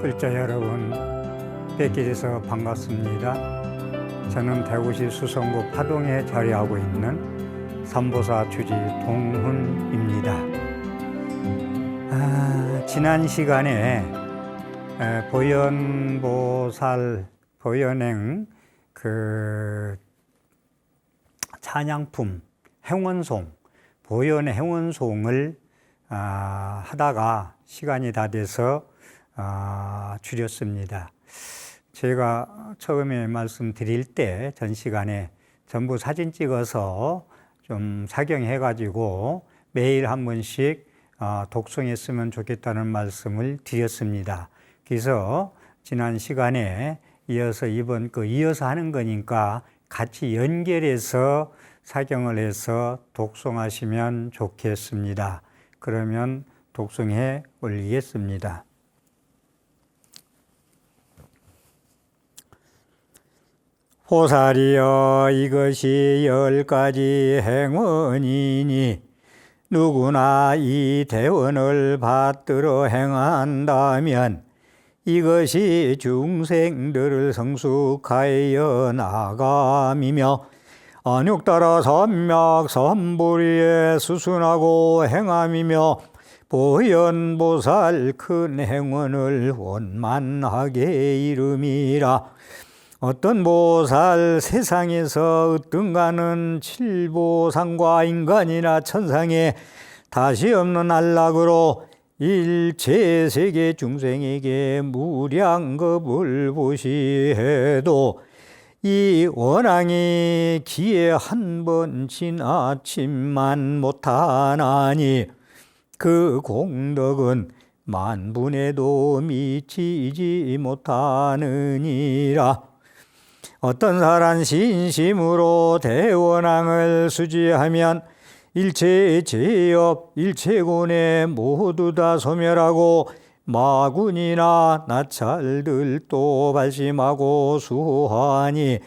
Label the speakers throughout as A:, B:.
A: 글자 여러분 뵙게 돼서 반갑습니다. 저는 대구시 수성구 파동에 자리하고 있는 삼보사 주지 동훈입니다. 지난 시간에 보현보살 보현행 찬양품 행원송 보현의 행원송을 하다가 시간이 다 돼서 줄였습니다. 제가 처음에 말씀드릴 때 전 시간에 전부 사진 찍어서 좀 사경해 가지고 매일 한 번씩 독송했으면 좋겠다는 말씀을 드렸습니다. 그래서 지난 시간에 이어서 이어서 하는 거니까 같이 연결해서 사경을 해서 독송하시면 좋겠습니다. 그러면 독송해 올리겠습니다. 보살이여, 이것이 10가지 행원이니 누구나 이 대원을 받들어 행한다면 이것이 중생들을 성숙하여 나감이며 안욕따라 삼맥 삼보리에 수순하고 행함이며 보현보살 큰 행원을 원만하게 이름이라. 어떤 보살 세상에서 어떤가는 칠보상과 인간이나 천상에 다시 없는 안락으로 일체 세계 중생에게 무량겁을 보시해도 이 원앙이 기에 한 번 지나침만 못하나니 그 공덕은 만분에도 미치지 못하느니라. 어떤 사람 신심으로 대원앙을 수지하면 일체 제업, 일체군에 모두 다 소멸하고 마군이나 나찰들도 발심하고 수하니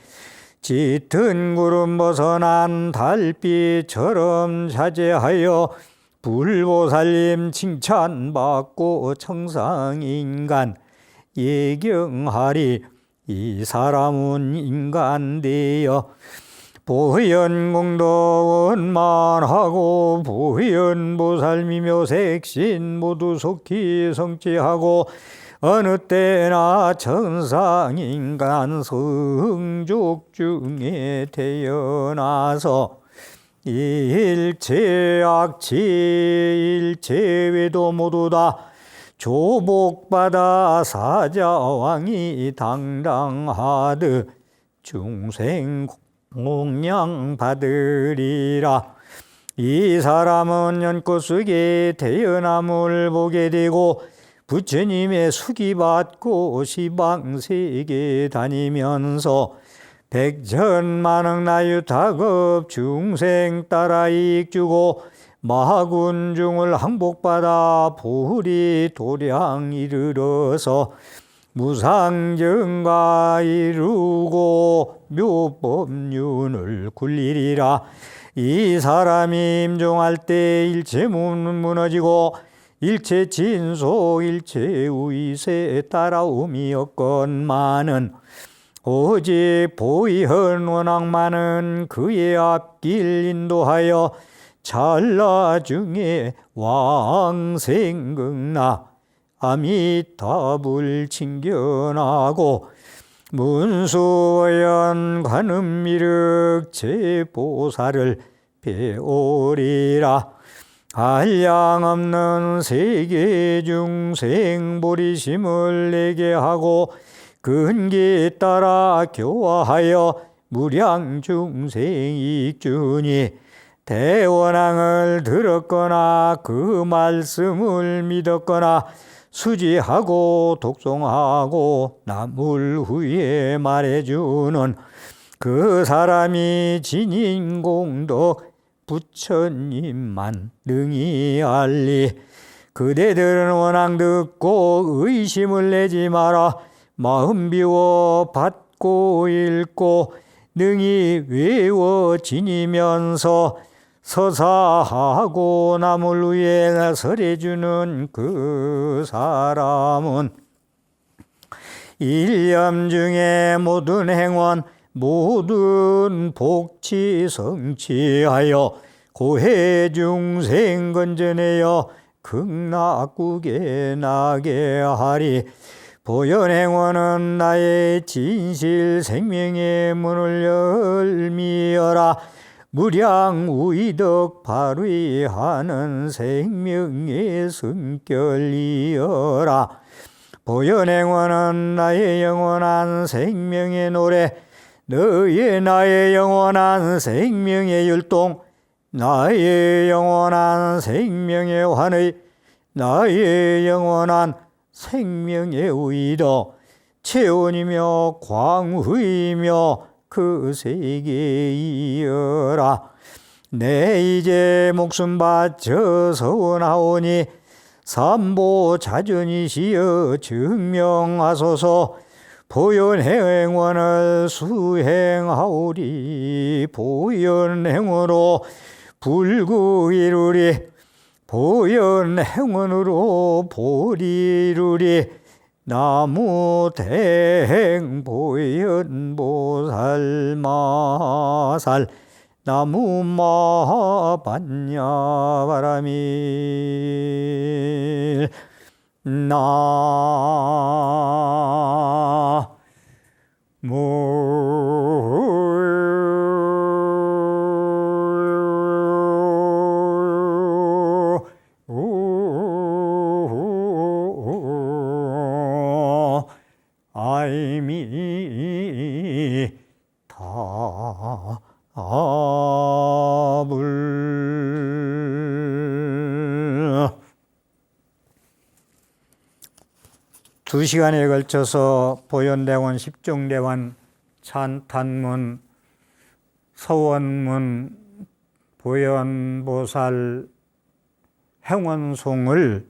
A: 짙은 구름 벗어난 달빛처럼 자제하여 불보살님 칭찬받고 청상인간 예경하리. 이 사람은 인간되어 보현공덕 원만하고 보현보살미며 색신 모두 속히 성취하고 어느 때나 천상인간 성족 중에 태어나서 일체 악취 일체 외도 모두 다 조복받아 사자왕이 당당하듯 중생 공양 받으리라. 이 사람은 연꽃 속에 태어남을 보게 되고 부처님의 수기받고 시방세계 다니면서 백천만억 나유타급 중생 따라 이익주고 마군중을 항복받아 불이 도량 이르러서 무상정가 이루고 묘법륜을 굴리리라. 이 사람이 임종할 때 일체 무너지고 일체 진속 일체 위세 따라옴이 없건만은 오직 보이헌 원앙만은 그의 앞길 인도하여 찰나 중에 왕생극나 아미타불 칭견하고 문수연 관음미륵 제보살을 배오리라. 한량없는 세계 중생 보리심을 내게 하고 근기 따라 교화하여 무량 중생 익주니 대원앙을 들었거나 그 말씀을 믿었거나 수지하고 독송하고 남을 후에 말해주는 그 사람이 진인공덕 부처님만 능히 알리. 그대들은 원앙 듣고 의심을 내지 마라. 마음 비워 받고 읽고 능히 외워 지니면서 서사하고 남을 위해 설해주는 그 사람은 일념 중에 모든 행원 모든 복치 성취하여 고해 중생 건전하여 극락국에 나게 하리. 보현행원은 나의 진실 생명의 문을 열미어라. 무량 우이덕 발휘하는 생명의 성결이여라. 보현행원은 나의 영원한 생명의 노래, 너의 나의 영원한 생명의 율동, 나의 영원한 생명의 환의, 나의 영원한 생명의 의덕, 체온이며 광후이며 그 세계이여라. 내 이제 목숨 바쳐 서원하오니 삼보 자전이시여 증명하소서. 보현행원을 수행하오리. 보현행원으로 불구 이루리. 보현행원으로 보리 이루리. 나무 대행 보현보살 마살 나무 마반야 바라밀 아불. 2시간에 걸쳐서 보현대원, 십중대원, 찬탄문, 서원문, 보현보살 행원송을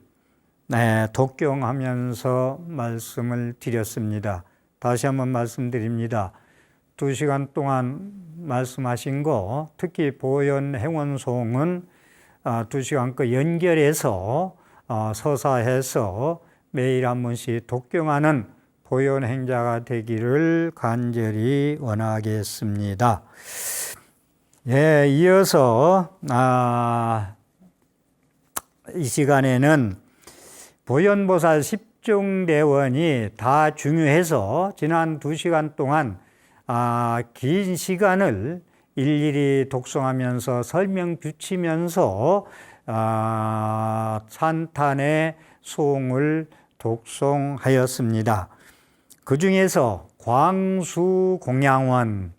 A: 독경하면서 말씀을 드렸습니다. 다시 한번 말씀드립니다. 2시간 동안 말씀하신 거, 특히 보현행원송은 2시간 거 연결해서 서사해서 매일 한 번씩 독경하는 보현행자가 되기를 간절히 원하겠습니다. 예, 이어서 이 시간에는 보현보살 십중대원이 다 중요해서 지난 2시간 동안 긴 시간을 일일이 독송하면서 설명 비치면서 찬탄의 송을 독송하였습니다. 그 중에서 광수공양원에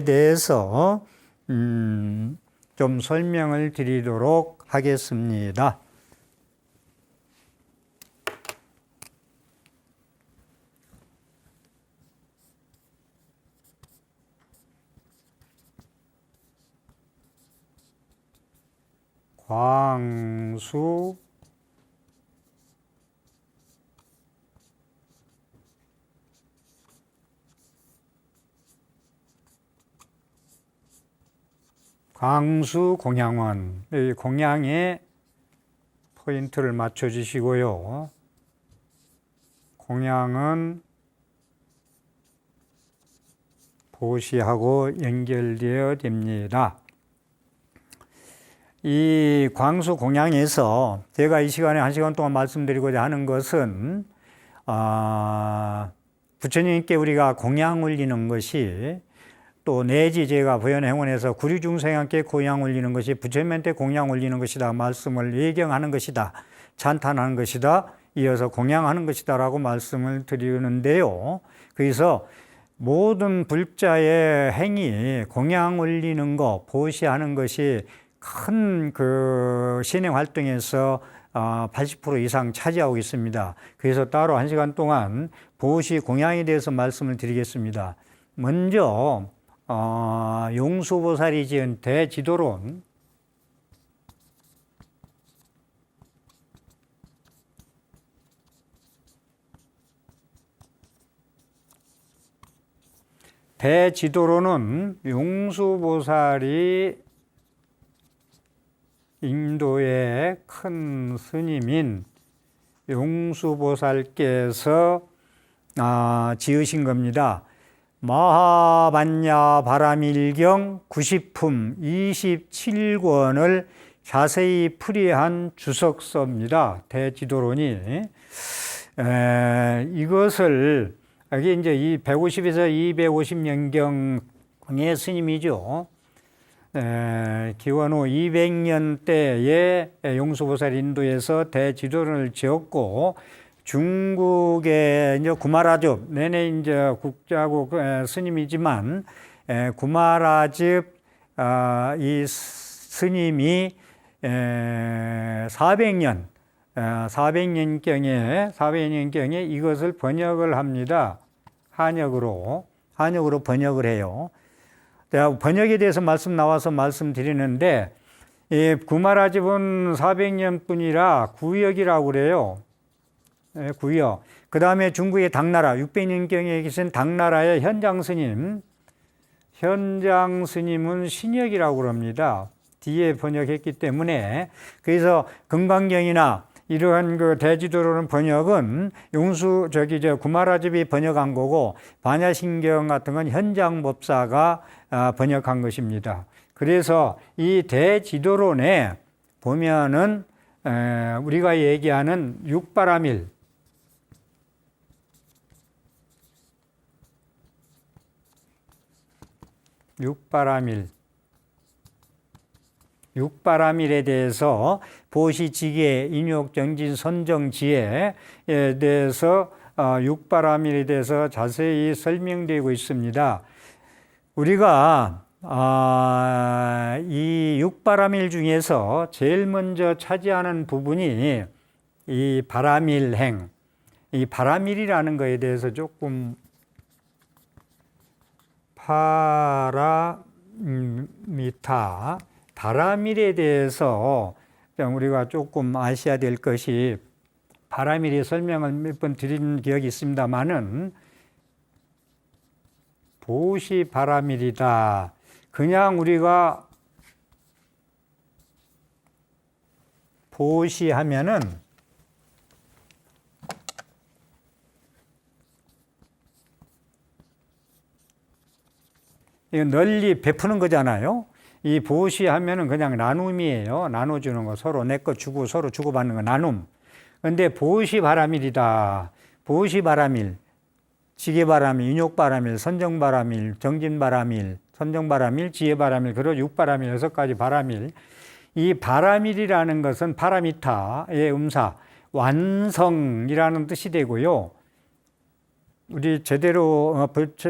A: 대해서 좀 설명을 드리도록 하겠습니다. 광수공양원, 이 공양에 포인트를 맞춰 주시고요. 공양은 보시하고 연결되어 됩니다. 이 광수공양에서 제가 이 시간에 1시간 동안 말씀드리고자 하는 것은 부처님께 우리가 공양 올리는 것이, 또 내지 제가 보현행원에서 구류중생한테 공양 올리는 것이 부처님한테 공양 올리는 것이다 말씀을 예경하는 것이다, 찬탄하는 것이다, 이어서 공양하는 것이다 라고 말씀을 드리는데요. 그래서 모든 불자의 행위, 공양 올리는 것, 보시하는 것이 큰 신행 활동에서 80% 이상 차지하고 있습니다. 그래서 따로 1시간 동안 보시 공양에 대해서 말씀을 드리겠습니다. 먼저 용수보살이 지은 대지도론, 대지도론은 용수보살이 인도의 큰 스님인 용수보살께서 지으신 겁니다. 마하반야 바라밀경 90품 27권을 자세히 풀이한 주석서입니다. 대지도론이. 이것을, 여기 이제 이 150에서 250년경의 스님이죠. 기원 후 200년대에 용수보살 인도에서 대지도론을 지었고, 중국의 이제 구마라즙, 내내 이제 국자국 스님이지만, 구마라즙, 이 스님이 400년경에 이것을 번역을 합니다. 한역으로 번역을 해요. 번역에 대해서 나와서 말씀드리는데, 이 구마라집은 400년뿐이라 구역이라고 그래요. 구역. 그 다음에 중국의 당나라, 600년경에 계신 당나라의 현장 스님은 신역이라고 그럽니다. 뒤에 번역했기 때문에. 그래서 금강경이나 이러한 그 대지도론 번역은 구마라집이 번역한 거고, 반야신경 같은 건 현장법사가 번역한 것입니다. 그래서 이 대지도론에 보면은 우리가 얘기하는 육바라밀에 대해서 보시지계, 인욕, 정진, 선정, 지혜에 대해서 육바라밀에 대해서 자세히 설명되고 있습니다. 우리가 이 육바라밀 중에서 제일 먼저 차지하는 부분이 이 바라밀행, 이 바라밀이라는 것에 대해서 조금 바라밀에 대해서 우리가 조금 아셔야 될 것이, 바라밀의 설명을 몇 번 드린 기억이 있습니다만은 보시바라밀이다. 그냥 우리가 보시하면은 이거 널리 베푸는 거잖아요. 이 보시하면은 그냥 나눔이에요. 나눠주는 거, 서로 내 거 주고 서로 주고받는 거, 나눔. 근데 보시바라밀이다. 보시바라밀, 지계바라밀, 인욕바라밀, 선정바라밀, 정진바라밀, 선정바라밀, 지혜바라밀, 그리고 육바라밀, 6가지 바라밀. 이 바라밀이라는 것은 파라미타의 음사, 완성이라는 뜻이 되고요. 우리 제대로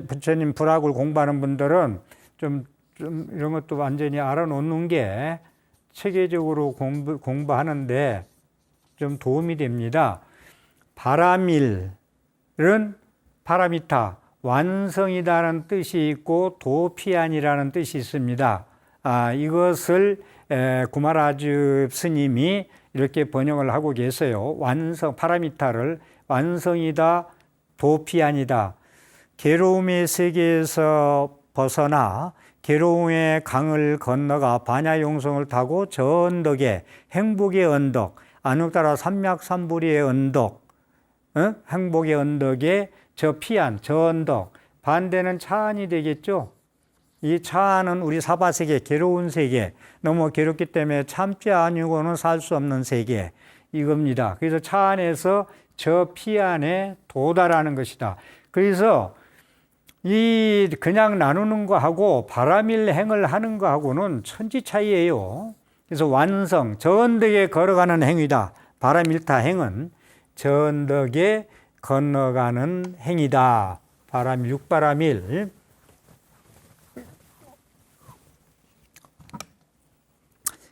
A: 부처님 불학을 공부하는 분들은 좀 이런 것도 완전히 알아놓는 게 체계적으로 공부하는데 좀 도움이 됩니다. 바라밀은 파라미타, 완성이라는 뜻이 있고 도피안이라는 뜻이 있습니다. 이것을 구마라즙 스님이 이렇게 번역을 하고 계세요. 파라미타를 완성이다, 도피안이다. 괴로움의 세계에서 벗어나 괴로움의 강을 건너가 반야용성을 타고 저 언덕에, 행복의 언덕, 안욕따라 삼맥삼부리의 언덕, 행복의 언덕에 저 피안, 저 언덕, 반대는 차안이 되겠죠. 이 차안은 우리 사바세계, 괴로운 세계, 너무 괴롭기 때문에 참지 아니고는 살 수 없는 세계, 이겁니다. 그래서 차안에서 저 피안에 도달하는 것이다. 그래서 이 그냥 나누는 거하고 바라밀 행을 하는 거하고는 천지 차이예요. 그래서 완성, 저 언덕에 걸어가는 행위다. 바라밀타 행은 저 언덕에 건너가는 행위다. 바라밀, 육바라밀.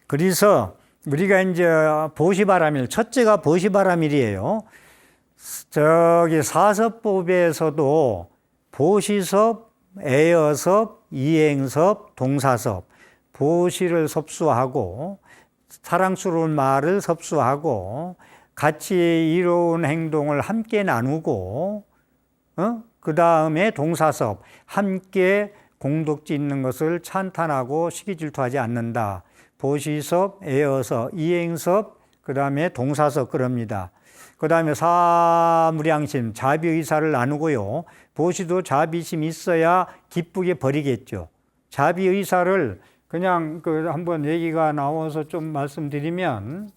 A: 그래서 우리가 이제 보시바라밀, 첫째가 보시바라밀이에요. 저기 사섭법에서도 보시섭, 애여섭, 이행섭, 동사섭, 보시를 섭수하고 사랑스러운 말을 섭수하고 같이 이로운 행동을 함께 나누고 그 다음에 동사섭, 함께 공덕지 있는 것을 찬탄하고 시기질투하지 않는다. 보시섭, 애여섭, 이행섭, 그 다음에 동사서 끌읍니다. 그 다음에 사무량심, 자비의사를 나누고요. 보시도 자비심이 있어야 기쁘게 버리겠죠. 자비의사를 그냥 한번 얘기가 나와서 좀 말씀드리면,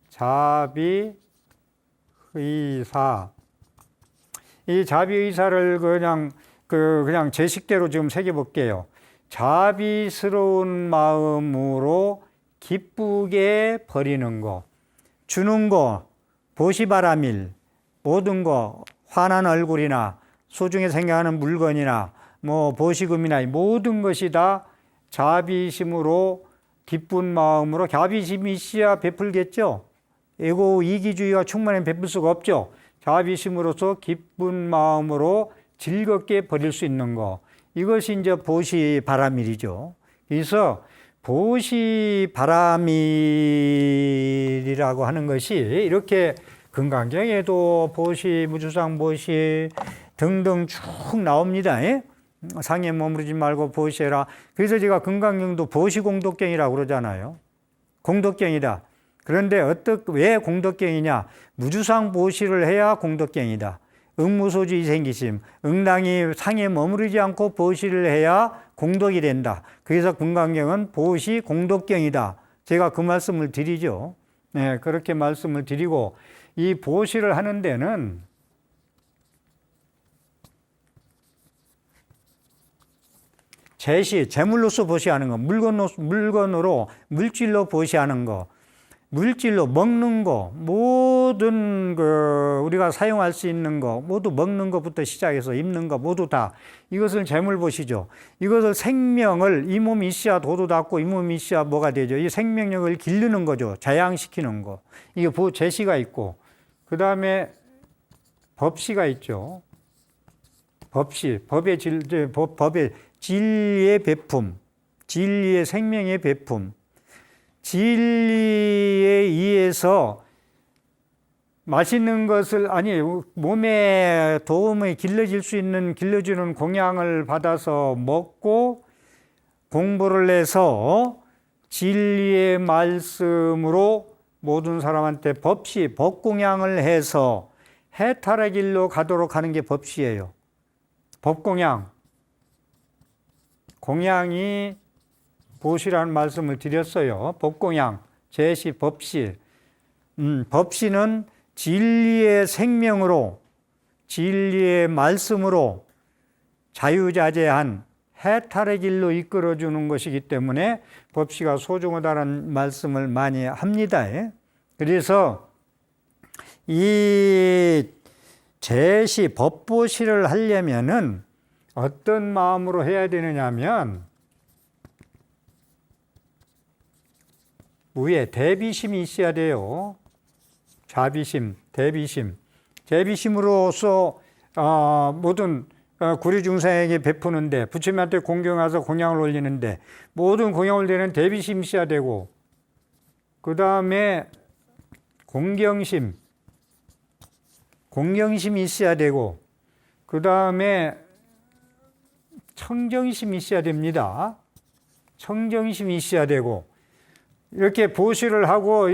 A: 자비의사. 이 자비의사를 그냥 제 식대로 지금 새겨볼게요. 자비스러운 마음으로 기쁘게 버리는 거, 주는 거, 보시바라밀, 모든 거, 환한 얼굴이나 소중히 생각하는 물건이나 보시금이나 모든 것이 다 자비심으로 기쁜 마음으로, 자비심이 있어야 베풀겠죠. 에고 이기주의가 충만히 베풀 수가 없죠. 자비심으로서 기쁜 마음으로 즐겁게 버릴 수 있는 거, 이것이 이제 보시바라밀이죠. 그래서 보시바라밀이라고 하는 것이 이렇게 금강경에도 보시, 무주상 보시 등등 쭉 나옵니다. 상에 머무르지 말고 보시해라. 그래서 제가 금강경도 보시공덕경이라고 그러잖아요. 공덕경이다. 그런데 왜 공덕경이냐? 무주상 보시를 해야 공덕경이다. 응무소주의 생기심, 응당이 상에 머무르지 않고 보시를 해야 공덕이 된다. 그래서 금강경은 보시 공덕경이다. 제가 그 말씀을 드리죠. 네, 그렇게 말씀을 드리고, 이 보시를 하는 데는 재물로서 보시하는 거, 물건으로, 물질로 보시하는 거, 물질로 먹는 거, 모든 우리가 사용할 수 있는 거, 모두 먹는 것부터 시작해서 입는 거, 모두 다 이것을 재물 보시죠. 이것을 생명을, 이 몸이 있어야 도도 닿고, 이 몸이 있어야 뭐가 되죠? 이 생명력을 기르는 거죠. 자양시키는 거. 이게 제시가 있고, 그 다음에 법시가 있죠. 법시, 법의 진리의 베품, 진리의 생명의 베품, 진리에 의해서 맛있는 것을, 몸에 도움이 길러주는 공양을 받아서 먹고 공부를 해서 진리의 말씀으로 모든 사람한테 법공양을 해서 해탈의 길로 가도록 하는 게 법시예요. 법공양. 공양이 보시라는 말씀을 드렸어요. 법공양, 제시, 법시. 법시는 진리의 생명으로, 진리의 말씀으로 자유자재한 해탈의 길로 이끌어주는 것이기 때문에 법시가 소중하다는 말씀을 많이 합니다. 그래서 이 제시, 법보시를 하려면은 어떤 마음으로 해야 되느냐 하면, 위에 대비심이 있어야 돼요. 자비심, 대비심. 대비심으로서 모든 구리중생에게 베푸는데, 부처님한테 공경해서 공양을 올리는데 모든 공양을 드리는 대비심이 있어야 되고, 그 다음에 공경심이 있어야 되고, 그 다음에 청정심이 있어야 됩니다. 청정심이 있어야 되고, 이렇게 보시를 하고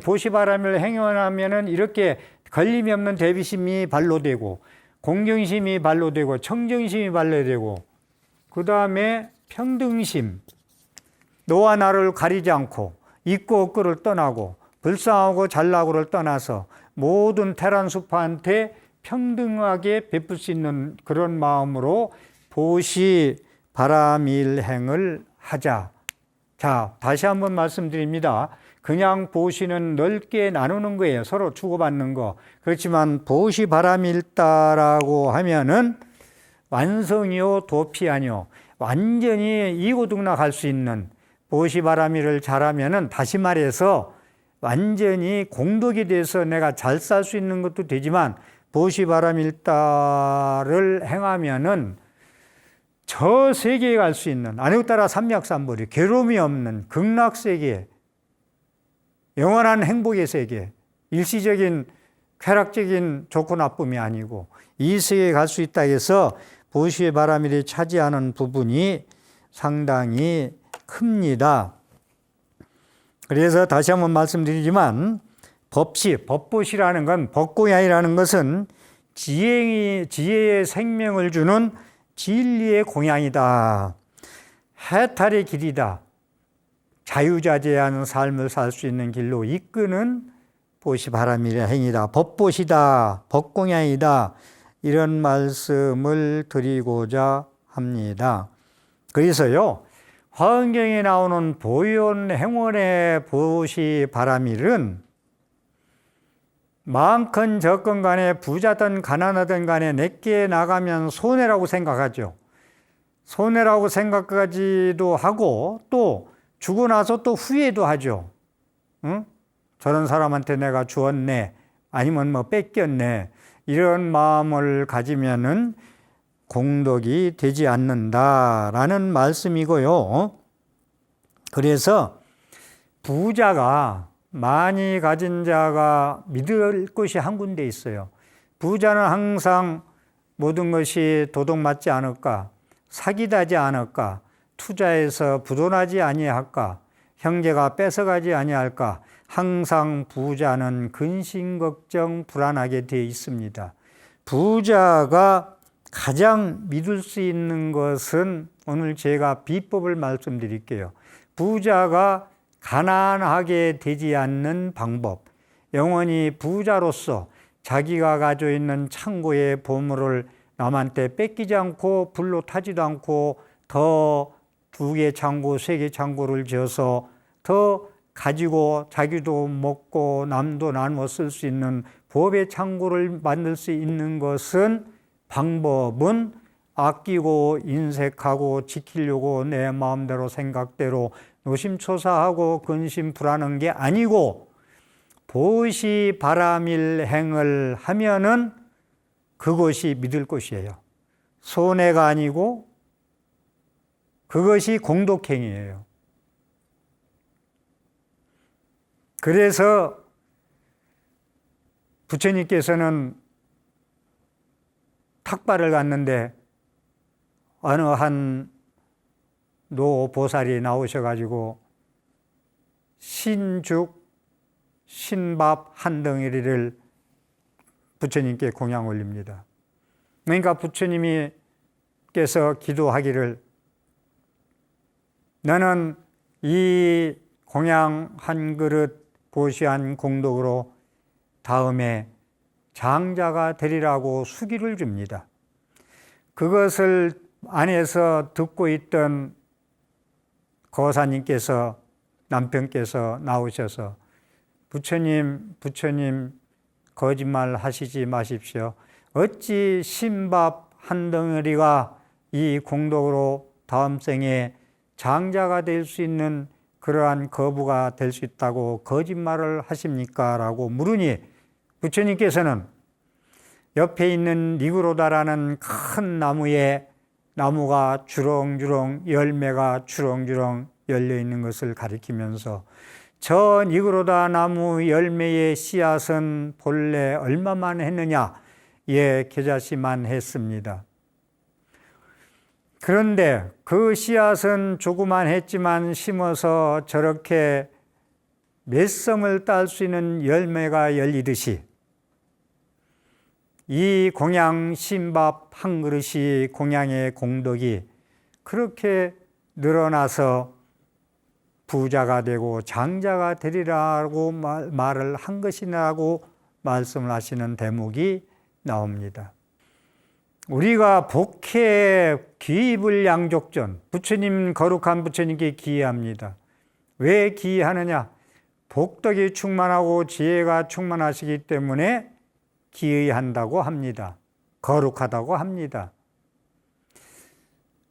A: 보시바라밀을 행하면은 이렇게 걸림이 없는 대비심이 발로되고, 공경심이 발로되고, 청정심이 발로되고, 그 다음에 평등심, 너와 나를 가리지 않고 있고 없고를 떠나고 불쌍하고 잘나고를 떠나서 모든 테란수파한테 평등하게 베풀 수 있는 그런 마음으로 보시바라밀행을 하자. 자, 다시 한번 말씀드립니다. 그냥 보시는 넓게 나누는 거예요. 서로 주고받는 거. 그렇지만 보시바라밀다라고 하면은 완성이요 도피 아니요, 완전히 이고등락할 수 있는, 보시바라밀을 잘하면은 다시 말해서 완전히 공덕이 돼서 내가 잘 살 수 있는 것도 되지만, 보시바라밀다를 행하면은 저 세계에 갈 수 있는, 아니오따라 삼약삼보리, 괴로움이 없는 극락세계, 영원한 행복의 세계, 일시적인 쾌락적인 좋고 나쁨이 아니고 이 세계에 갈 수 있다 해서 보시바라밀이 차지하는 부분이 상당히 큽니다. 그래서 다시 한번 말씀드리지만 법봇이라는 건, 법공양이라는 것은 지혜의 생명을 주는 진리의 공양이다. 해탈의 길이다. 자유자재한 삶을 살 수 있는 길로 이끄는 보시 바람이라 행이다. 법봇이다. 법공양이다. 이런 말씀을 드리고자 합니다. 그래서요, 화엄경에 나오는 보현 행원의 보시 바람일은 많건 적건 간에 부자든 가난하든 간에 내게 나가면 손해라고 생각하죠. 손해라고 생각하기도 하고 또 주고 나서 또 후회도 하죠. 응? 저런 사람한테 내가 주었네, 아니면 뭐 뺏겼네, 이런 마음을 가지면은 공덕이 되지 않는다라는 말씀이고요. 그래서 부자가, 많이 가진 자가 믿을 것이 한 군데 있어요. 부자는 항상 모든 것이 도둑맞지 않을까, 사기다지 않을까, 투자해서 부도나지 아니할까, 형제가 뺏어가지 아니할까, 항상 부자는 근심 걱정 불안하게 되어 있습니다. 부자가 가장 믿을 수 있는 것은 오늘 제가 비법을 말씀드릴게요. 부자가 가난하게 되지 않는 방법, 영원히 부자로서 자기가 가지고 있는 창고의 보물을 남한테 뺏기지 않고 불로 타지도 않고 더 2개 창고, 3개 창고를 지어서 더 가지고 자기도 먹고 남도 나누어 쓸 수 있는 법의 창고를 만들 수 있는 것은, 방법은 아끼고 인색하고 지키려고 내 마음대로 생각대로 노심초사하고 근심 불안한 게 아니고 보시 바람일 행을 하면은 그것이 믿을 것이에요. 손해가 아니고 그것이 공덕행위예요. 그래서 부처님께서는 탁발을 갔는데 어느 한 노보살이 나오셔가지고 신죽, 신밥 한 덩어리를 부처님께 공양 올립니다. 그러니까 부처님께서 기도하기를, 너는 이 공양 한 그릇 보시한 공덕으로 다음에 장자가 되리라고 수기를 줍니다. 그것을 안에서 듣고 있던 거사님께서, 남편께서 나오셔서 부처님 거짓말 하시지 마십시오. 어찌 신밥 한 덩어리가 이 공덕으로 다음 생에 장자가 될 수 있는 그러한 거부가 될 수 있다고 거짓말을 하십니까? 라고 물으니 부처님께서는 옆에 있는 니그로다라는 큰 나무가 주렁주렁, 열매가 주렁주렁 열려 있는 것을 가리키면서 저 니그로다 나무 열매의 씨앗은 본래 얼마만 했느냐? 예, 겨자씨만 했습니다. 그런데 그 씨앗은 조그만 했지만 심어서 저렇게 몇 섬을 딸 수 있는 열매가 열리듯이 이 공양 신밥 한 그릇이 공양의 공덕이 그렇게 늘어나서 부자가 되고 장자가 되리라고 말을 한 것이라고 말씀을 하시는 대목이 나옵니다. 우리가 복해 기입을 양족전, 부처님, 거룩한 부처님께 기해합니다. 왜 기해하느냐? 복덕이 충만하고 지혜가 충만하시기 때문에 기의한다고 합니다. 거룩하다고 합니다.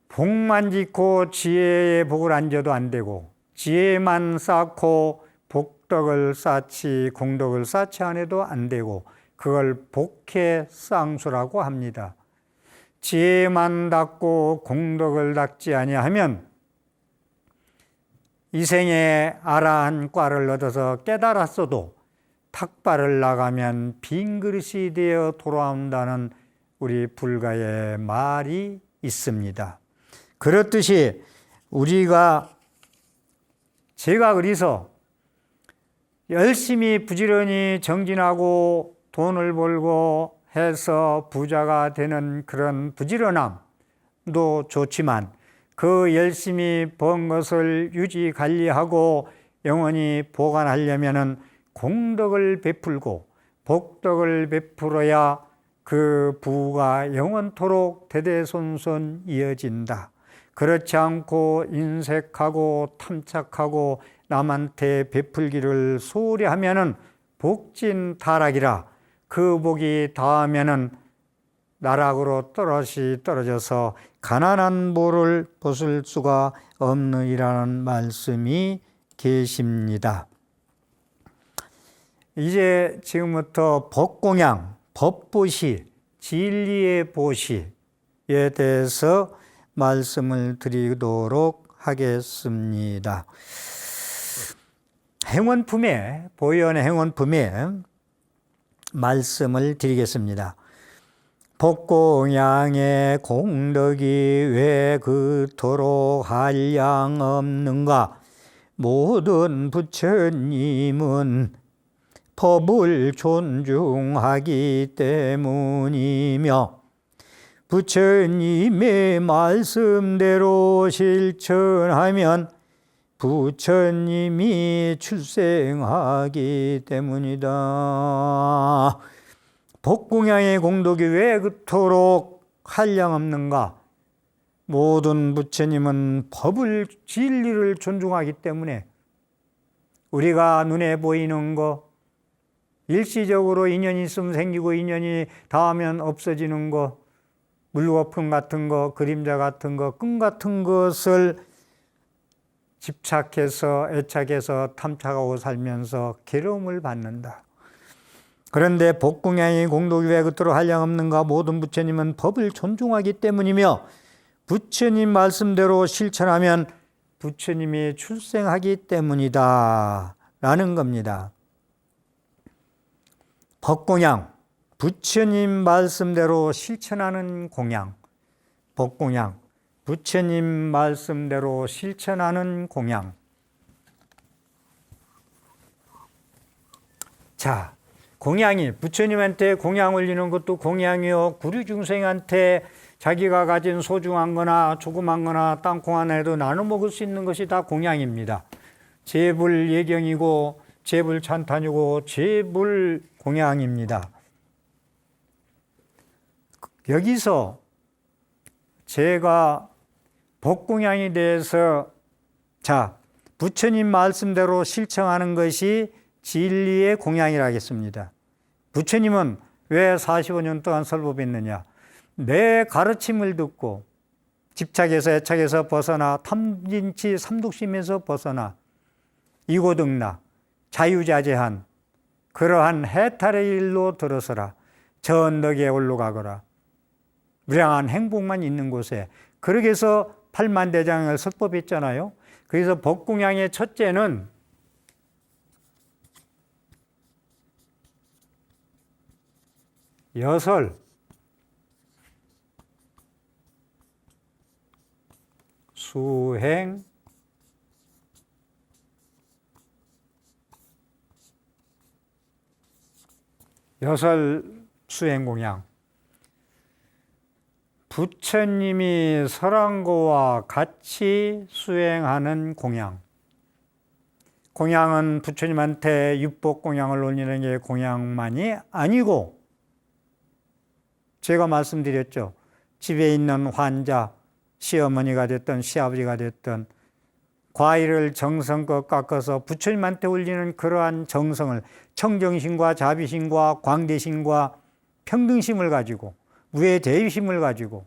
A: 복만 짓고 지혜의 복을 안 줘도 안 되고, 지혜만 쌓고 복덕을 쌓지 공덕을 쌓지 않아도 안 되고, 그걸 복해 쌍수라고 합니다. 지혜만 닦고 공덕을 닦지 아니하면 이 생에 아라한 과를 얻어서 깨달았어도 탁발을 나가면 빈 그릇이 되어 돌아온다는 우리 불가의 말이 있습니다. 그렇듯이 제가 그래서 열심히 부지런히 정진하고 돈을 벌고 해서 부자가 되는 그런 부지런함도 좋지만 그 열심히 번 것을 유지 관리하고 영원히 보관하려면은 공덕을 베풀고 복덕을 베풀어야 그 부가 영원토록 대대손손 이어진다. 그렇지 않고 인색하고 탐착하고 남한테 베풀기를 소홀히 하면은 복진 타락이라, 그 복이 닿으면은 나락으로 떨어져서 가난한 보를 벗을 수가 없느니라는 말씀이 계십니다. 이제 지금부터 법공양, 법보시, 진리의 보시에 대해서 말씀을 드리도록 하겠습니다. 행원품에, 보현의 행원품에 말씀을 드리겠습니다. 법공양의 공덕이 왜 그토록 한량 없는가? 모든 부처님은 법을 존중하기 때문이며 부처님의 말씀대로 실천하면 부처님이 출생하기 때문이다. 법공양의 공덕이 왜 그토록 한량없는가? 모든 부처님은 법을, 진리를 존중하기 때문에 우리가 눈에 보이는 거, 일시적으로 인연이 있으면 생기고 인연이 닿으면 없어지는 거, 물거품 같은 거, 그림자 같은 거, 끈 같은 것을 집착해서 애착해서 탐착하고 살면서 괴로움을 받는다. 그런데 법공양의 공덕이 왜 그토록 한량없는가? 모든 부처님은 법을 존중하기 때문이며 부처님 말씀대로 실천하면 부처님이 출생하기 때문이다 라는 겁니다. 법공양, 부처님 말씀대로 실천하는 공양, 법공양, 부처님 말씀대로 실천하는 공양. 자, 공양이 부처님한테 공양 올리는 것도 공양이요, 구류중생한테 자기가 가진 소중한 거나 조그만 거나 땅콩 하나에도 나눠 먹을 수 있는 것이 다 공양입니다. 제불 예경이고 제불 찬탄이고 제불 공양입니다. 여기서 제가 법공양에 대해서, 자, 부처님 말씀대로 실천하는 것이 진리의 공양이라 하겠습니다. 부처님은 왜 45년 동안 설법했느냐? 내 가르침을 듣고 집착에서 애착에서 벗어나 탐진치 삼독심에서 벗어나 이고등나 자유자재한 그러한 해탈의 일로 들어서라. 저 언덕에 올라가거라. 무량한 행복만 있는 곳에. 그러기 위해서 팔만대장을 설법했잖아요. 그래서 법공양의 첫째는 여설, 수행, 여설 수행 공양. 부처님이 설한 거와 같이 수행하는 공양. 공양은 부처님한테 육복 공양을 올리는 게 공양만이 아니고, 제가 말씀드렸죠. 집에 있는 환자, 시어머니가 됐든 시아버지가 됐든 과일을 정성껏 깎아서 부처님한테 올리는 그러한 정성을, 청정심과 자비심과 광대심과 평등심을 가지고 우애대유심을 가지고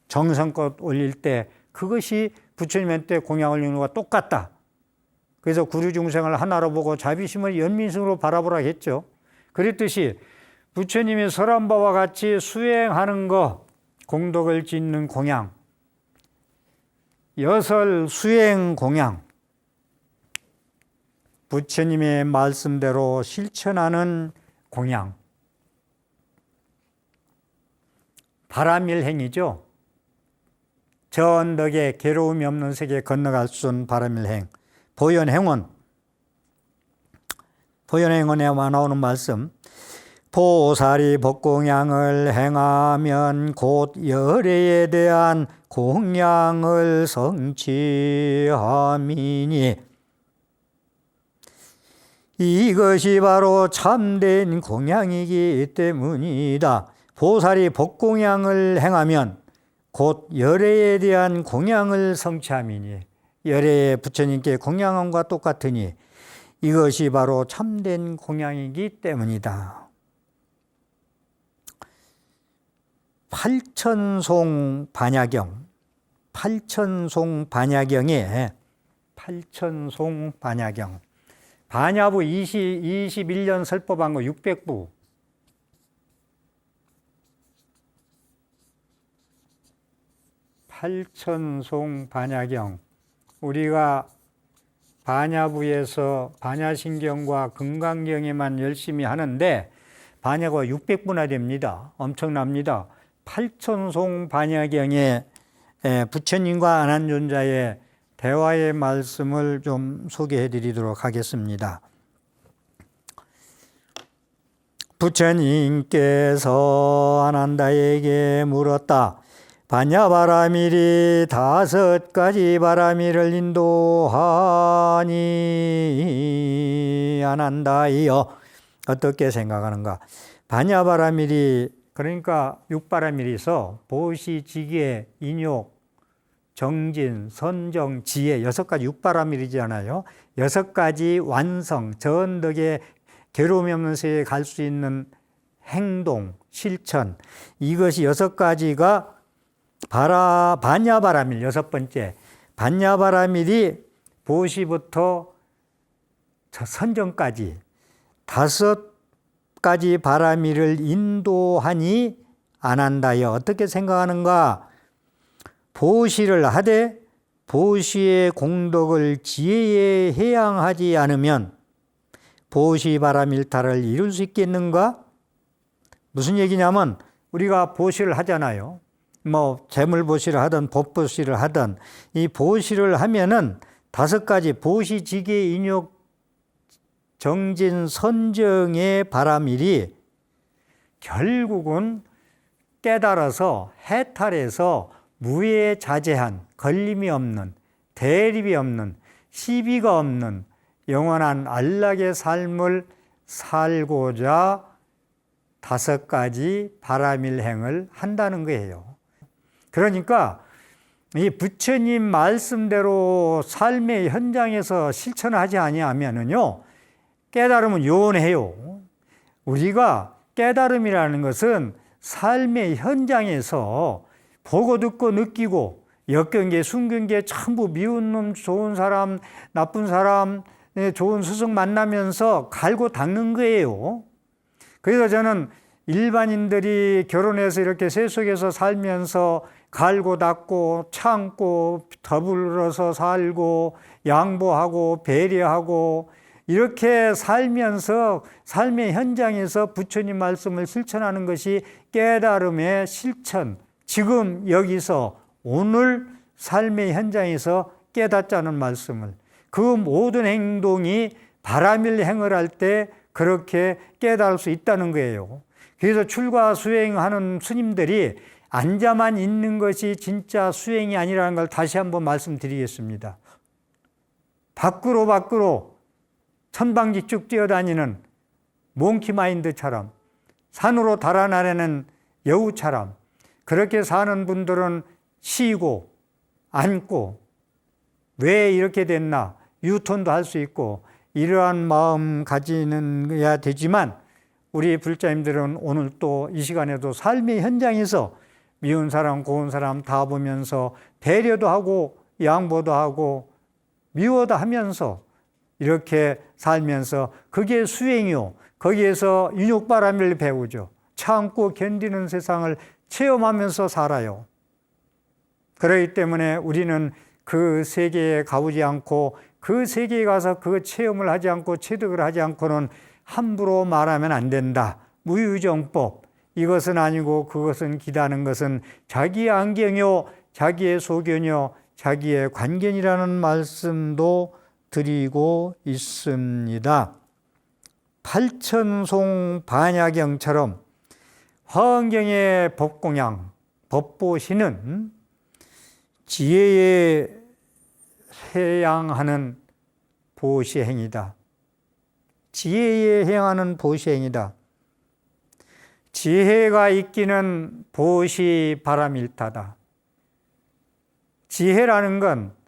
A: 정성껏 올릴 때 그것이 부처님한테 공양 올리는 것과 똑같다. 그래서 구류중생을 하나로 보고 자비심을 연민심으로 바라보라 했죠. 그랬듯이 부처님이 설한 바와 같이 수행하는 것, 공덕을 짓는 공양, 여설 수행 공양, 부처님의 말씀대로 실천하는 공양, 바람일행이죠. 저 언덕에 괴로움이 없는 세계에 건너갈 수 있는 바람일행, 보현행원, 보현행원에만 나오는 말씀. 보살이 법공양을 행하면 곧 열애에 대한 공양을 성취함이니 이것이 바로 참된 공양이기 때문이다. 보살이 법공양을 행하면 곧 열애에 대한 공양을 성취함이니 열애에 부처님께 공양함과 똑같으니 이것이 바로 참된 공양이기 때문이다. 팔천송 반야경, 팔천송 반야경에 팔천송 반야경 반야부 21년 설법한 거 600부 팔천송 반야경 우리가 반야부에서 반야신경과 금강경에만 열심히 하는데 반야가 600부나 됩니다. 엄청납니다. 팔천송 반야경에 부처님과 아난존자의 대화의 말씀을 좀 소개해 드리도록 하겠습니다. 부처님께서 아난다에게 물었다. 반야바라밀이 5가지 바라밀을 인도하니 아난다이여 어떻게 생각하는가? 반야바라밀이 그러니까 6바라밀이 있어 보시, 지계, 인욕, 정진, 선정, 지혜 6가지 6바라밀이잖아요. 6가지 완성, 전덕의 괴로움이 없는 세계에 갈 수 있는 행동, 실천 이것이 6가지가 반야바라밀 6번째 반야바라밀이 보시부터 선정까지 5가지 바라밀을 인도하니 아난다여 어떻게 생각하는가? 보시를 하되 보시의 공덕을 지혜에 해양하지 않으면 보시 바라밀타를 이룰 수 있겠는가? 무슨 얘기냐면 우리가 보시를 하잖아요. 뭐 재물보시를 하든 법보시를 하든 이 보시를 하면은 5가지 보시, 지계, 인욕, 정진, 선정의 바라밀이 결국은 깨달아서 해탈해서 무해자재한 걸림이 없는 대립이 없는 시비가 없는 영원한 안락의 삶을 살고자 5가지 바라밀행을 한다는 거예요. 그러니까 이 부처님 말씀대로 삶의 현장에서 실천하지 아니하면은요 깨달음은 요원해요. 우리가 깨달음이라는 것은 삶의 현장에서 보고 듣고 느끼고 역경계 순경계 전부 미운 놈 좋은 사람 나쁜 사람 좋은 스승 만나면서 갈고 닦는 거예요. 그래서 저는 일반인들이 결혼해서 이렇게 세속에서 살면서 갈고 닦고 참고 더불어서 살고 양보하고 배려하고 이렇게 살면서 삶의 현장에서 부처님 말씀을 실천하는 것이 깨달음의 실천 지금 여기서 오늘 삶의 현장에서 깨닫자는 말씀을 그 모든 행동이 바라밀 행을 할 때 그렇게 깨달을 수 있다는 거예요. 그래서 출가 수행하는 스님들이 앉아만 있는 것이 진짜 수행이 아니라는 걸 다시 한번 말씀드리겠습니다. 밖으로 천방지 쭉 뛰어다니는 몽키마인드처럼 산으로 달아나려는 여우처럼 그렇게 사는 분들은 쉬고 앉고 왜 이렇게 됐나 유턴도 할 수 있고 이러한 마음 가지는 야 되지만 우리 불자님들은 오늘 또 이 시간에도 삶의 현장에서 미운 사람 고운 사람 다 보면서 배려도 하고 양보도 하고 미워도 하면서 이렇게 살면서 그게 수행이요. 거기에서 인욕바라밀을 배우죠. 참고 견디는 세상을 체험하면서 살아요. 그렇기 때문에 우리는 그 세계에 가보지 않고 그 세계에 가서 그 체험을 하지 않고 체득을 하지 않고는 함부로 말하면 안 된다. 무유정법. 이것은 아니고 그것은 기다는 것은 자기의 안경이요, 자기의 소견이요, 자기의 관견이라는 말씀도 드리고 있습니다. 팔천송 반야경처럼 화엄경의 법공양, 법보시는 지혜에 해양하는 보시행이다. 지혜에 해양하는 보시행이다. 지혜가 있기는 보시바람일타다. 지혜라는 건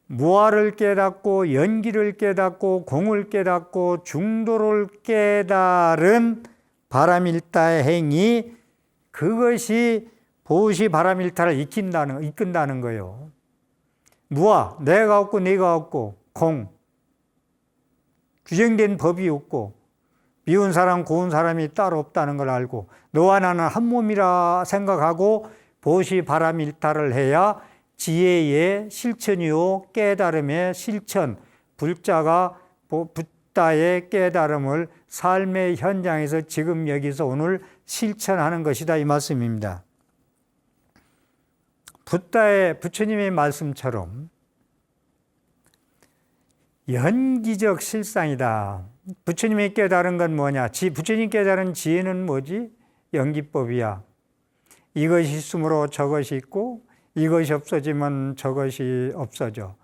A: 무아를 깨닫고 연기를 깨닫고 공을 깨닫고 중도를 깨달은 바람일타의 행위, 그것이 보시바람일타를 이끈다는 거예요. 무아, 내가 없고 네가 없고, 공, 규정된 법이 없고 미운 사람 고운 사람이 따로 없다는 걸 알고 너와 나는 한 몸이라 생각하고 보시바람일타를 해야 지혜의 실천이요 깨달음의 실천, 불자가 붓다의 깨달음을 삶의 현장에서 지금 여기서 오늘 실천하는 것이다, 이 말씀입니다. 부처님의 말씀처럼 연기적 실상이다. 부처님이 깨달은 건 뭐냐? 부처님 깨달은 지혜는 뭐지? 연기법이야. 이것이 있으므로 저것이 있고 이것이 없어지면 저것이 없어져.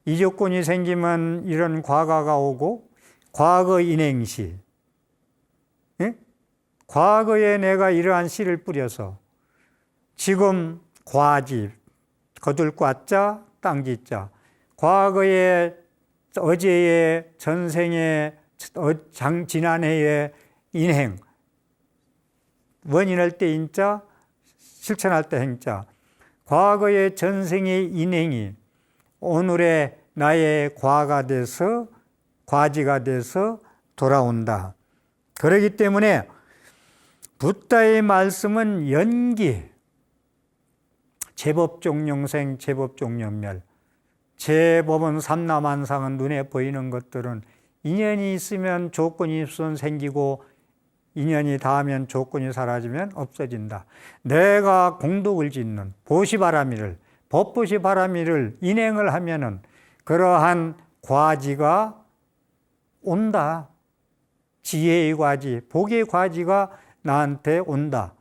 A: 이 조건이 생기면 이런 과거가 오고 과거 인행시. 예? 과거에 내가 이러한 씨를 뿌려서 지금 과지, 거둘 과자, 땅지자. 과거에 어제의 전생의 지난해의 인행, 원인할 때 인자, 실천할 때 행자. 과거의 전생의 인행이 오늘의 나의 과가 돼서 과지가 돼서 돌아온다. 그렇기 때문에 붓다의 말씀은 연기, 제법종용생, 제법종용멸. 제법은 삼라만상은 눈에 보이는 것들은 인연이 있으면 조건이 우선 생기고 인연이 닿으면 조건이 사라지면 없어진다. 내가 공덕을 짓는 보시바라미를, 법보시바라미를 인행을 하면은 그러한 과지가 온다. 지혜의 과지, 복의 과지가 나한테 온다.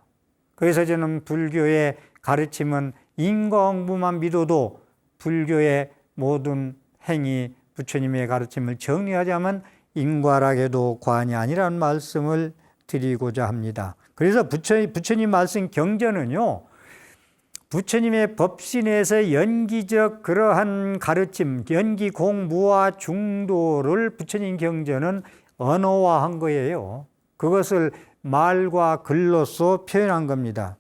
A: 그래서 저는 불교의 가르침은 인과응보만 믿어도 불교의 모든 행위, 부처님의 가르침을 정리하자면 인과락에도 관이 아니라는 말씀을 드리고자 합니다. 그래서 부처님 말씀 경전은요, 부처님의 법신에서 연기적 그러한 가르침, 연기, 공, 무아, 중도를 부처님 경전은 언어화한 거예요. 그것을 말과 글로써 표현한 겁니다.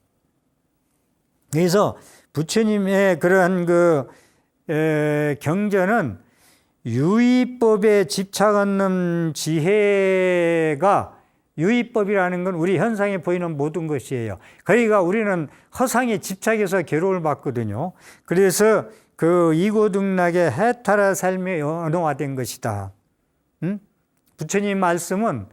A: 그래서 부처님의 그러한 경전은 유의법에 집착 없는 지혜가, 유의법이라는 건 우리 현상에 보이는 모든 것이에요. 그러니까 우리는 허상에 집착해서 괴로움을 받거든요. 그래서 그 이고등락의 해탈의 삶이 언어화된 것이다. 부처님 말씀은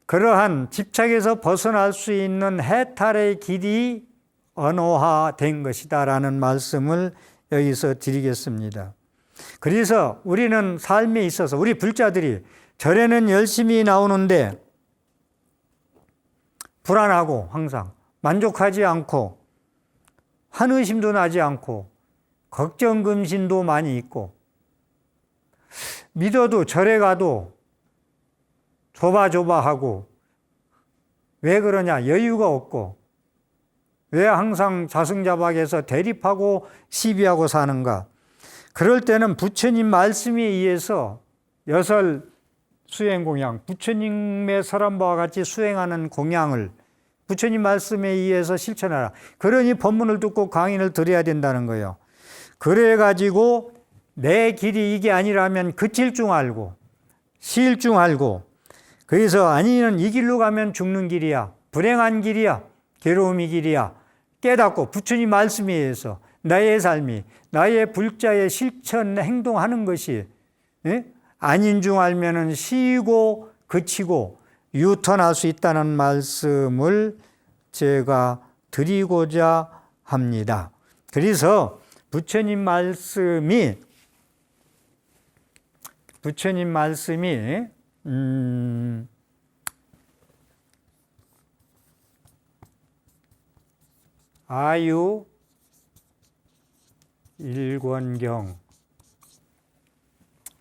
A: 그러한 집착에서 벗어날 수 있는 해탈의 길이 언어화된 것이다 라는 말씀을 여기서 드리겠습니다. 그래서 우리는 삶에 있어서 우리 불자들이 절에는 열심히 나오는데 불안하고 항상 만족하지 않고 한의심도 나지 않고 걱정금신도 많이 있고 믿어도 절에 가도 조바조바하고 왜 그러냐? 여유가 없고 왜 항상 자승자박해서 대립하고 시비하고 사는가? 그럴 때는 부처님 말씀에 의해서 여설 수행공양, 부처님의 설한바와 같이 수행하는 공양을 부처님 말씀에 의해서 실천하라. 그러니 법문을 듣고 강의를 들어야 된다는 거예요. 그래가지고 내 길이 이게 아니라면 그칠 줄 알고 실 줄 알고, 그래서 아니면 이 길로 가면 죽는 길이야, 불행한 길이야, 괴로움이 길이야 깨닫고 부처님 말씀에 의해서 나의 삶이, 나의 불자의 실천 행동하는 것이 아닌 줄 알면은 쉬고 그치고 유턴할 수 있다는 말씀을 제가 드리고자 합니다. 그래서 부처님 말씀이 아유 일권경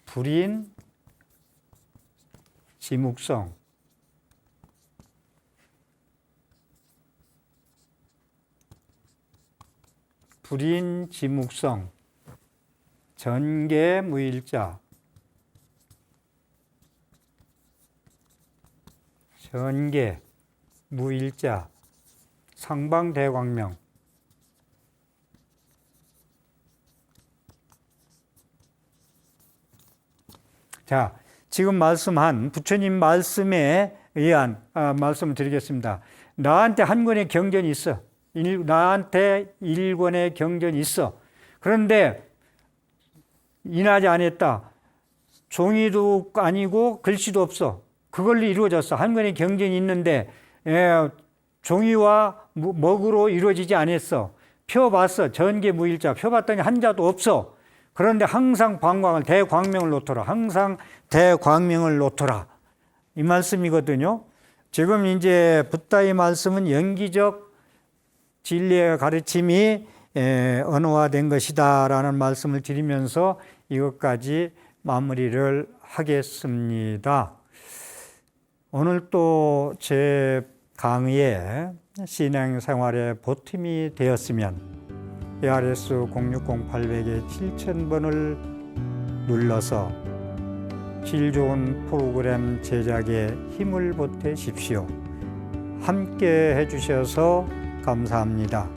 A: 불인 지묵성 불인 지묵성 전계 무일자 전계 무일자 상방대광명 자, 지금 말씀한 부처님 말씀에 의한 말씀을 드리겠습니다. 나한테 한 권의 경전이 있어. 나한테 1권의 경전이 있어. 그런데 인하지 않았다. 종이도 아니고 글씨도 없어. 그걸로 이루어졌어. 한 권의 경전이 있는데 종이와 먹으로 이루어지지 않았어. 펴봤어. 전계무일자. 펴봤더니 한자도 없어. 그런데 항상 방광을 대광명을 놓더라. 항상 대광명을 놓더라. 이 말씀이거든요. 지금 이제 붓다의 말씀은 연기적 진리의 가르침이 언어화된 것이다라는 말씀을 드리면서 이것까지 마무리를 하겠습니다. 오늘 또 제 강의에 신앙생활에 보탬이 되었으면 ARS 060-800에 7000번을 눌러서 질 좋은 프로그램 제작에 힘을 보태십시오. 함께 해주셔서 감사합니다.